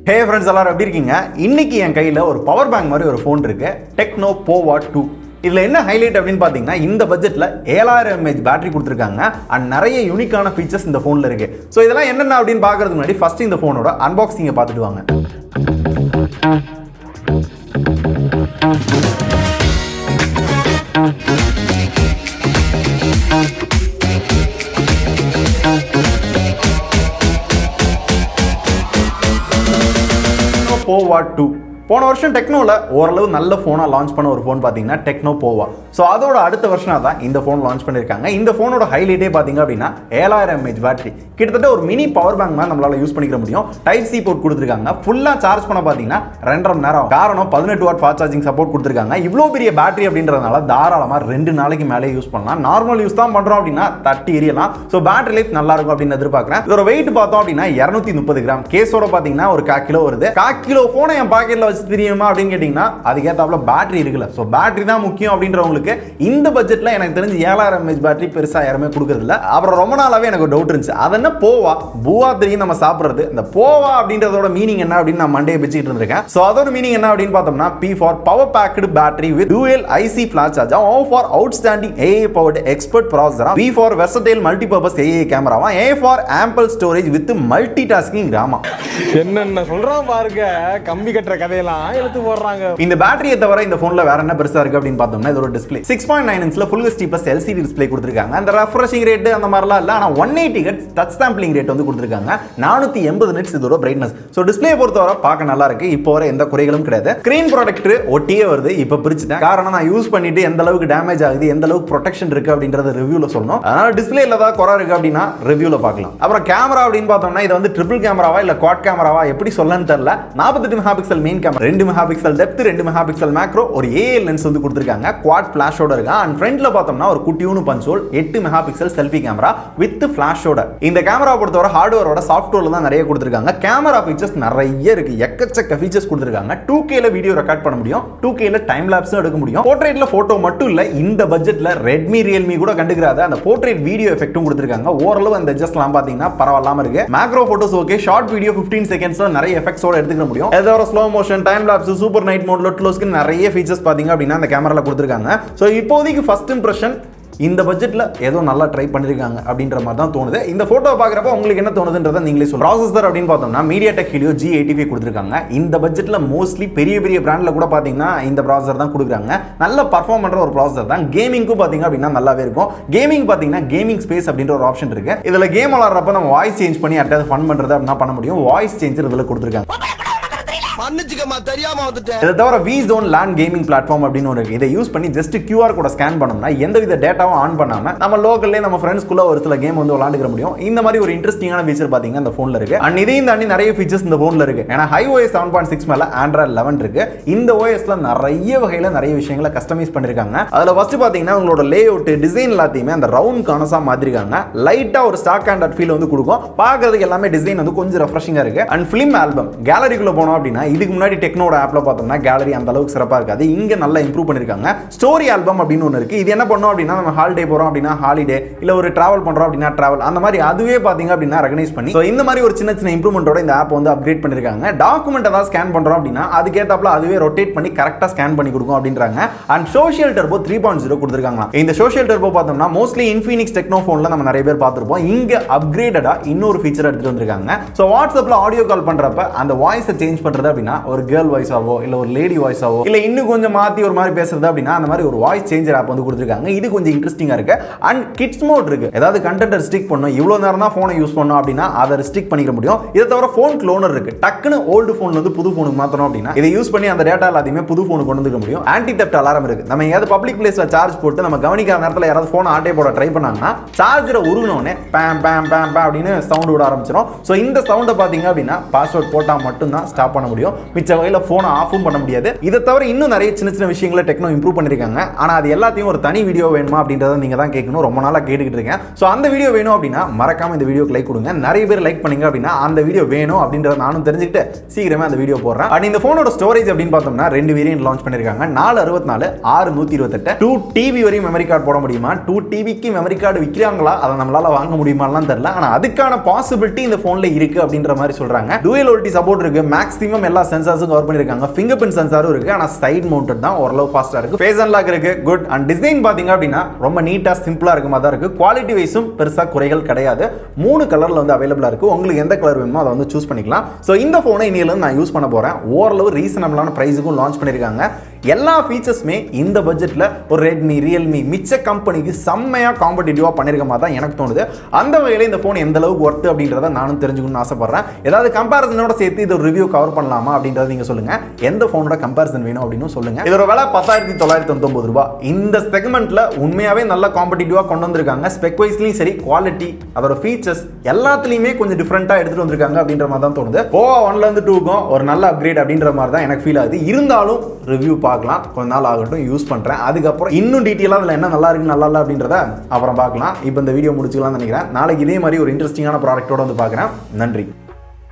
Hey friends, எல்லாரும் எப்படி இருக்கீங்க? இன்னைக்கு என் கையில ஒரு பவர் பேங்க் மாதிரி ஒரு ஃபோன் இருக்கு, Tecno Pova 2. இதுல என்ன ஹைலைட் அப்படின்னு பாத்தீங்கன்னா, இந்த பட்ஜெட்ல 7000 mAh பேட்டரி கொடுத்திருக்காங்க and நிறைய யூனிக்கான ஃபீச்சர்ஸ் இந்த ஃபோன்ல இருக்கு. சோ இதெல்லாம் என்னென்ன அப்படின்னு பார்க்கிறதுக்கு முன்னாடி ஃபர்ஸ்ட் இந்த ஃபோனோட அன்பாக்சிங்கை பார்த்துட்டு வாங்க. Pova 2 போன வருஷம் டெக்னோல ஓரளவு நல்ல ஃபோனா லான்ச் பண்ண ஒரு ஃபோன் பார்த்தீங்கன்னா டெக்னோ போவா. ஸோ அதோட அடுத்த வருஷனாக தான் இந்த ஃபோன் லான்ச் பண்ணியிருக்காங்க. இந்த ஃபோனோட ஹைலைட்டே பார்த்தீங்க அப்படின்னா 7000 mAh பேட்டரி, கிட்டத்தட்ட ஒரு மினி பவர் பேங்க் மாதிரி நம்மளால யூஸ் பண்ணிக்க முடியும். டைப் சி போர்ட் கொடுத்துருக்காங்க. ஃபுல்லாக சார்ஜ் பண்ண பார்த்தீங்கன்னா 2.5 மணி நேரம். காரணம் 18 வாட் ஃபாஸ்ட் சார்ஜிங் சப்போர்ட் கொடுத்துருக்காங்க. இவ்வளோ பெரிய பேட்டரி அப்படின்றதுனால தாராளமாக 2 நாளைக்கு மேலே யூஸ் பண்ணலாம். நார்மல் யூஸ் தான் பண்ணுறோம் அப்படின்னா தட்டி எரியலாம். ஸோ பேட்டரி லைஃப் நல்லா இருக்கும் அப்படின்னு எதிர்பார்க்குறேன். இதோட வெயிட் பார்த்தோம் அப்படின்னா 230 கிராம். கேஸோட பார்த்தீங்கன்னா ஒரு 1/4 கிலோ வருது. 1/4 கிலோ ஃபோனை என் பாக்கெட்டில் தெரியுமா அப்படின்னு கேட்டீங்கன்னா அதுக்கேத்தாப்புல பேட்டரி இருக்குல்ல. சோ பேட்டரி தான் முக்கியம் அப்படின்றவங்களுக்கு இந்த பட்ஜெட்ல எனக்கு தெரிஞ்சு 7000 mAh பேட்டரி பெருசா யாருமே கொடுக்கறது இல்ல. அப்புறம் ரொம்ப நாளாவே எனக்கு டவுட் இருந்துச்சு, அது என்ன போவா பூவா தெரியும் நம்ம சாப்பிடுறது, இந்த போவா அப்படின்றதோட மீனிங் என்ன அப்படின்னு நான் மண்டே பிச்சுட்டு இருந்திருக்கேன். சோ அதோட மீனிங் என்ன அப்படின்னு பார்த்தோம்னா, P for power packed battery with dual IC flash charger, O for outstanding AI powered expert processor, V for versatile multi-purpose AI camera, A for ample storage with multitasking RAM. என்னென்ன சொல்றான் பாருங்க, கம்பி கட்டுற கதையெல்லாம் எழுத்து போடுறாங்க. இந்த பேட்டரியை தவிர இந்த போன்ல வேற என்ன பெருசா இருக்கு அப்படின்னு பார்த்தோம்னா, இதோட டிஸ்ப்ளே 6.9 இன்ச்ல full HD plus LCD display கொடுத்திருக்காங்க. அந்த ரெஃப்ரெஷிங் ரேட் அந்த மாதிரிலாம் இல்ல, ஆனா 180 Hz டச் சாம்பிளிங் ரேட் வந்து கொடுத்திருக்காங்க. 480 nits இதோட பிரைட்னஸ். சோ டிஸ்ப்ளே பொறுத்தவரை பார்க்க நல்லா இருக்கு. இப்போ வர எந்த குறைகளும் கிடையாது. ஸ்கிரீன் ப்ராடக்ட் ஒட்டியே வருது. இப்போ பிரிச்சுட்டேன், காரணம் நான் யூஸ் பண்ணிட்டு எந்த அளவுக்கு டேமேஜ் ஆகுது, எந்த அளவுக்கு ப்ரொடெக்ஷன் இருக்கு அப்படின்றத ரிவ்யூல சொல்லணும். அதனால டிஸ்ப்ளேல ஏதாவது குறை இருக்கு அப்படின்னா ரிவ்யூல பார்க்கலாம். அப்புறம் கேமரா அப்படின்னு பார்த்தோம்னா, இது வந்து ட்ரிபிள் கேமராவா இல்ல குவாட் கேமராவா எப்படி சொல்லன்னு தெரியல. 48 megapixel main camera, 2 megapixel depth, 2 megapixel macro, ஒரு AL லென்ஸ் வந்து கொடுத்திருக்காங்க. குவாட் ஃபிளாஷோட இருக்கு. அண்ட் ஃப்ரண்ட்ல பார்த்தோம்னா ஒரு குட்டியூனு punch hole, 8 megapixel selfie camera with ஃபிளாஷோட. இந்த கேமரா பொறுத்தவரை ஹார்ட்வேரோட சாஃப்ட்வேர்ல தான் நிறைய கொடுத்திருக்காங்க. கேமரா ஃபீச்சர்ஸ் நிறைய இருக்கு, எக்கச்சக்க ஃபீச்சர்ஸ் கொடுத்திருக்காங்க. 2K ல வீடியோ ரெக்கார்ட் பண்ண முடியும், 2K ல டைம் லாப்ஸும் எடுக்க முடியும். போர்ட்ரேட்ல போட்டோ மட்டும் இல்ல, இந்த பட்ஜெட்ல ரெட்மி ரியல்மி கூட கண்டுக்கிறாத அந்த போர்ட்ரேட் வீடியோ எஃபெக்ட்டும் கொடுத்திருக்காங்க. ஓரளவு அந்த எட்ஜஸ்ட்லாம் பாத்தீங்கன்னா பரவாயில்லாம இருக்கு. Macro photos okay, short video 15 செகண்ட்ஸ்ல நிறைய எஃபெக்ட்ஸோட எடுத்துக்க முடியும். ஏதோ slow motion, time lapse, super night mode, லோட்லோஸ்க்கு நிறைய ஃபீச்சர்ஸ் பாத்தீங்க அப்படின்னா அந்த கேமரால கொடுத்திருக்காங்க. சோ இப்போதைக்கு ஃபர்ஸ்ட் இம்ப்ரஷன் இந்த பட்ஜெட்ல ஏதோ நல்லா ட்ரை பண்ணிருக்காங்க அப்படின்ற மாதிரி தான் தோணுது. இந்த போட்டோ பாக்குறப்ப உங்களுக்கு என்ன தோணுதுன்றதை நீங்களே சொல்லுங்க. ப்ராசஸர் அப்படின்னு பார்த்தோம்னா MediaTek Helio G85 கொடுத்திருக்காங்க. இந்த பட்ஜெட்ல மோஸ்ட்லி பெரிய பெரிய பிராண்ட்ல கூட பாத்தீங்கன்னா இந்த ப்ராசஸர் தான் கொடுக்குறாங்க. நல்ல பர்ஃபார்ம் பண்ற ஒரு ப்ராசஸர் தான். கேமிங்க்கு பாத்தீங்க அப்படின்னா நல்லாவே இருக்கும். கேமிங் பாத்தீங்கன்னா கேமிங் ஸ்பேஸ் அப்படின்ற ஒரு ஆப்ஷன் இருக்கு. இதுல கேம் விளையாடுறப்ப நம்ம வாய்ஸ் சேஞ்ச் பண்ணி அட்டாவது ஃபன் பண்றது அப்படின்னா பண்ண முடியும். வாய்ஸ் சேஞ்சர் இதுல கொடுத்திருக்காங்க. இதை தவிர V-Zone LAN கேமிங் பிளாட்ஃபார்ம் அப்படின்னு ஒரு இருக்கு. இதை யூஸ் பண்ணி ஜஸ்ட் QR கோட ஸ்கேன் பண்ணோம்னா எந்தவித டேட்டாவும் ஆன் பண்ணாம நம்ம லோக்கல்லே நம்ம ஃப்ரெண்ட்ஸ்குள்ள ஒரு சில கேம் வந்து விளையாண்டுக்க முடியும். இந்த மாதிரி ஒரு இன்ட்ரெஸ்டிங்கான ஃபீச்சர் பாத்தீங்கன்னா இந்த போன்ல இருக்கு. அண்ட் இதையும் தாண்டி நிறைய ஃபீச்சர்ஸ் இந்த போன்ல இருக்கு. ஏன்னா iOS 7.6 மேல Android 11 இருக்கு. இந்த OSல நிறைய வகையில நிறைய விஷயங்களை கஸ்டமைஸ் பண்ணிருக்காங்க. அதுல ஃபர்ஸ்ட் பாத்தீங்கன்னா உங்களோட லேஅவுட் டிசைன் எல்லாத்தையுமே அந்த ரவுண்ட் கார்னர்ஸா மாத்திருக்காங்க. லைட்டா ஒரு ஸ்டாக் அண்ட் ஃபீல் வந்து கொடுக்கும். பார்க்கிறதுக்கு எல்லாமே டிசைன் வந்து கொஞ்சம் ரெஃப்ரெஷிங்கா இருக்கு. அண்ட் ஃபிலிம் ஆல்பம் கேலரிக்குள்ள போனோம் அப்படின்னா இதுக்கு முன்னாடி டெக்னோட ஆப்ல பார்த்தோம்னா கேலரி அந்த அளவுக்கு சிறப்பா இருக்காது. இங்க நல்லா இம்ப்ரூவ் பண்ணிருக்காங்க. ஸ்டோரி ஆல்பம் அப்படின்னு ஒன்று இருக்கு. இது என்ன பண்ணோம் அப்படின்னா, நம்ம ஹாலிடே போறோம் அப்படின்னா ஹாலிடே, இல்ல ஒரு டிராவல் பண்றோம் அப்படின்னா டிராவல், அந்த மாதிரி அதுவே பாத்தீங்க அப்படின்னா ரெகனைஸ் பண்ணி இந்த மாதிரி ஒரு சின்ன சின்ன இம்ப்ரூவ்மெண்டோட இந்த ஆப் வந்து அப்கிரேட் பண்ணிருக்காங்க. டாக்குமெண்ட் ஏதாவது ஸ்கேன் பண்றோம் அப்படின்னா அதுக்கேத்தாப்புல அதுவே ரொட்டேட் பண்ணி கரெக்டா ஸ்கேன் பண்ணி கொடுக்கும் அப்படின்றாங்க. அண்ட் சோஷியல் டர்போ 3.0 கொடுத்திருக்காங்க. இந்த சோஷியல் டர்போ பார்த்தோம்னா மோஸ்ட்லி இன்ஃபினிக்ஸ் டெக்னோ போன்ல நம்ம நிறைய பேர் பார்த்திருப்போம். இங்க அப்கிரேடடா இன்னொரு ஃபீச்சர் எடுத்துட்டு வந்திருக்காங்க. சோ வாட்ஸ்அப்ல ஆடியோ கால் பண்றப்ப அந்த வாய்ஸை சேஞ்ச் பண்றது அப்படின்னா ஒரு கேர்ள் வாய்ஸாவோ இல்ல ஒரு லேடி வாய்ஸாவோ இல்ல இன்னும் கொஞ்சம் மாத்தி ஒரு மாதிரி பேசுறது அப்படின்னா அந்த மாதிரி ஒரு வாய்ஸ் சேஞ்சர் ஆப் வந்து கொடுத்திருக்காங்க. இது கொஞ்சம் இன்ட்ரெஸ்டிங்கா இருக்கு. அண்ட் கிட்ஸ் மோட் இருக்கு. ஏதாவது கண்டென்ட் ரெஸ்ட்ரிக்ட் பண்ணனும், இவ்வளவு நேரம் தான் போனை யூஸ் பண்ணனும் அப்படின்னா அதை ரெஸ்ட்ரிக்ட் பண்ணிக்க முடியும். இத தவிர போன் க்ளோனர் இருக்கு. டக்குன்னு ஓல்டு போன்ல இருந்து புது போனுக்கு மாத்தணும் அப்படின்னா இதை யூஸ் பண்ணி அந்த டேட்டா எல்லாத்தையுமே புது போனுக்கு கொண்டு வந்துக்க முடியும். ஆன்டி தெஃப்ட் அலாரம் இருக்கு. நம்ம ஏதாவது பப்ளிக் பிளேஸ்ல சார்ஜ் போட்டு நம்ம கவனிக்காத நேரத்துல யாராவது போன் ஆட்டே போட ட்ரை பண்ணாங்கன்னா சார்ஜரை உருகுனோனே பேம் பேம் பேம் அப்படின்னு சவுண்ட் விட ஆரம்பிச்சிடும். சோ இந்த சவுண்ட பாத்தீங்க அப்படின்னா பாஸ்வேர்ட் போட்டா மட்டும் தான் ஸ்டாப் பண்ண முடியும். முடியும், மிச்ச வகையில் ஃபோனை ஆஃபும் பண்ண முடியாது. இதை தவிர இன்னும் நிறைய சின்ன சின்ன விஷயங்களை டெக்னோ இம்ப்ரூவ் பண்ணியிருக்காங்க. ஆனால் அது எல்லாத்தையும் ஒரு தனி வீடியோ வேணுமா அப்படின்றத நீங்கள் தான் கேட்கணும். ரொம்ப நாளாக கேட்டுக்கிட்டு இருக்கேன். ஸோ அந்த வீடியோ வேணும் அப்படின்னா மறக்காம இந்த வீடியோக்கு லைக் கொடுங்க. நிறைய பேர் லைக் பண்ணீங்க அப்படின்னா அந்த வீடியோ வேணும் அப்படின்றத நானும் தெரிஞ்சுக்கிட்டு சீக்கிரமே அந்த வீடியோ போடுறேன். அண்ட் இந்த ஃபோனோட ஸ்டோரேஜ் அப்படின்னு பார்த்தோம்னா 2 வேரியன்ட் லான்ச் பண்ணியிருக்காங்க. 464, 628. 2 TB வரையும் மெமரி கார்டு போட முடியுமா? 2 TBக்கு மெமரி கார்டு விற்கிறாங்களா? அதை நம்மளால வாங்க முடியுமாலாம் தெரியல. ஆனால் அதுக்கான பாசிபிலிட்டி இந்த ஃபோனில் இருக்கு அப்படின்ற மாதிரி சொல்றாங்க. டூயல் ஓல்டி சப்போர்ட் இருக்கு. மேக்ஸிமம் எல்லா சென்சார்ஸும் கவர் பண்ணியிருக்காங்க. ஃபிங்கர் பிரிண்ட் சென்சாரும் இருக்கு. ஆனால் சைட் மவுண்டட் தான், ஓரளவு ஃபாஸ்டா இருக்கு. ஃபேஸ் அன்லாக் இருக்கு. குட். அண்ட் டிசைன் பாத்தீங்க அப்படின்னா ரொம்ப நீட்டா சிம்பிளா இருக்க மாதிரி தான் இருக்கு. குவாலிட்டி வைஸும் பெருசா குறைகள் கிடையாது. 3 கலர்ல வந்து அவைலபிளா இருக்கு. உங்களுக்கு எந்த கலர் வேணுமோ அதை வந்து சூஸ் பண்ணிக்கலாம். ஸோ இந்த ஃபோனை இன்னிலிருந்து நான் யூஸ் பண்ண போறேன். ஓரளவு ரீசனபிளான பிரைஸுக்கும் லான்ச் பண்ணியிருக்காங்க. எல்லா ஃபீச்சர்ஸுமே இந்த பட்ஜெட்ல ஒரு ரெட்மி, ரியல்மி, மிச்ச கம்பெனிக்கு செம்மையா காம்படிட்டிவா பண்ணிருக்க மாதிரி தான் எனக்கு தோணுது. அந்த வகையில் இந்த ஃபோன் எந்த அளவுக்கு ஒர்த் அப்படின்றத நானும் தெரிஞ்சுக்கணும்னு ஆசைப்படுறேன். ஏதாவது கம்பேரிசனோட சேர்த்து இது ஒரு ரிவ்யூ கவர் பண்ணலாமா அப்படின்றத நீங்க சொல்லுங்க. எந்த ஃபோனோட கம்பேரிசன் வேணும் அப்படின்னு சொல்லுங்க. இதோட விலை 10,999 ரூபாய். இந்த செக்மெண்ட்ல உண்மையாவே நல்ல காம்படிட்டிவா கொண்டு வந்திருக்காங்க. ஸ்பெக் வைஸ்லயும் சரி, குவாலிட்டி, அதோட ஃபீச்சர்ஸ் எல்லாத்துலயுமே கொஞ்சம் டிஃபரெண்டா எடுத்துட்டு வந்திருக்காங்க அப்படின்ற மாதிரி தான் தோணுது. Pova 1ல இருந்து 2க்கும் ஒரு நல்ல அப்கிரேட் அப்படின்ற மாதிரி தான் எனக்கு ஃபீல் ஆகுது. இருந்தாலும் ரிவ்யூ பார்க்கலாம், கொஞ்ச நாள் ஆகட்டும், யூஸ் பண்றேன். அதுக்கப்புறம் இன்னும் டீட்டெயிலாக அதில் என்ன நல்லா இருக்கு நல்லா இல்லை அப்படின்றத அப்புறம் பார்க்கலாம். இப்போ இந்த வீடியோ முடிச்சுக்கலாம்னு நினைக்கிறேன். நாளைக்கு இதே மாதிரி ஒரு இன்ட்ரெஸ்டிங்கான ப்ராடக்ட்டோட வந்து பார்க்குறேன். நன்றி.